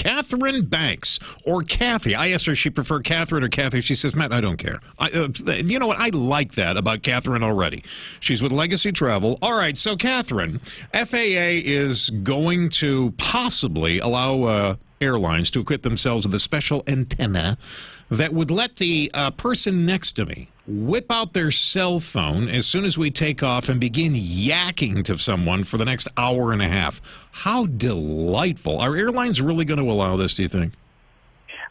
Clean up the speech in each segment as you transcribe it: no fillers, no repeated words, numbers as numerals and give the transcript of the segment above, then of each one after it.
Catherine Banks, or Cathy. I asked her if she preferred Catherine or Cathy. She says, Matt, I don't care. You know what? I like that about Catherine already. She's with Legacy Travel. All right, so Catherine, FAA is going to possibly allow airlines to equip themselves with a special antenna that would let the person next to me whip out their cell phone as soon as we take off and begin yakking to someone for the next hour and a half. How delightful. Are airlines really going to allow this, do you think?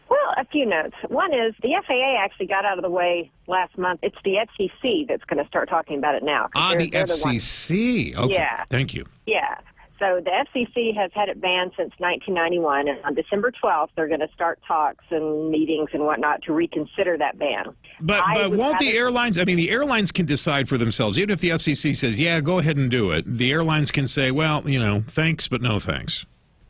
Well, a few notes. One is the FAA actually got out of the way last month. It's the FCC that's going to start talking about it now. The FCC. Okay. Yeah. Thank you. Yeah. So the FCC has had it banned since 1991, and on December 12th, they're going to start talks and meetings and whatnot to reconsider that ban. But won't the airlines, I mean, the airlines can decide for themselves. Even if the FCC says, yeah, go ahead and do it, the airlines can say, well, you know, thanks, but no thanks.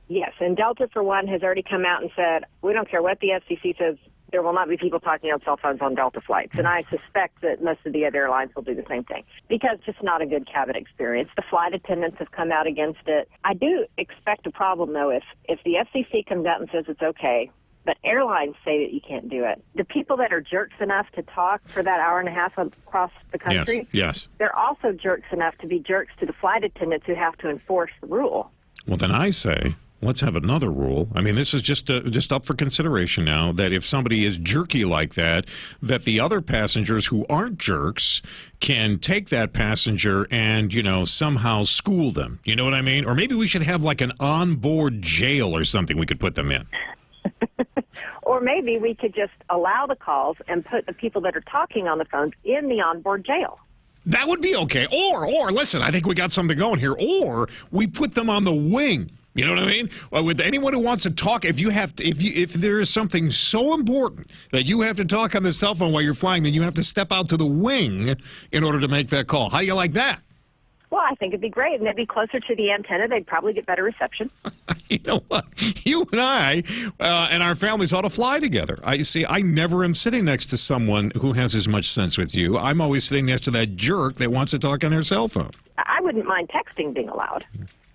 Yes, and Delta, for one, has already come out and said, we don't care what the FCC says, there will not be people talking on cell phones on Delta flights. And I suspect that most of the other airlines will do the same thing because it's just not a good cabin experience. The flight attendants have come out against it. I do expect a problem, though, if the FCC comes out and says it's okay, but airlines say that you can't do it. The people that are jerks enough to talk for that hour and a half across the country, yes. They're also jerks enough to be jerks to the flight attendants who have to enforce the rule. Well, then I say, let's have another rule. I mean, this is just up for consideration now, that if somebody is jerky like that, that the other passengers who aren't jerks can take that passenger and, you know, somehow school them. You know what I mean? Or maybe we should have like an onboard jail or something we could put them in. Or maybe we could just allow the calls and put the people that are talking on the phones in the onboard jail. That would be okay. Or listen, I think we got something going here. Or we put them on the wing. You know what I mean? Well, with anyone who wants to talk, if there is something so important that you have to talk on the cell phone while you're flying, then you have to step out to the wing in order to make that call. How do you like that? Well, I think it'd be great, and they'd be closer to the antenna. They'd probably get better reception. You know what? You and I and our families ought to fly together. I never am sitting next to someone who has as much sense with you. I'm always sitting next to that jerk that wants to talk on their cell phone. I wouldn't mind texting being allowed.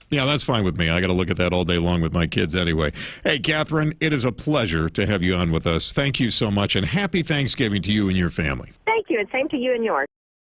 Yeah, that's fine with me. I got to look at that all day long with my kids anyway. Hey, Catherine, it is a pleasure to have you on with us. Thank you so much, and happy Thanksgiving to you and your family. Thank you, and same to you and yours.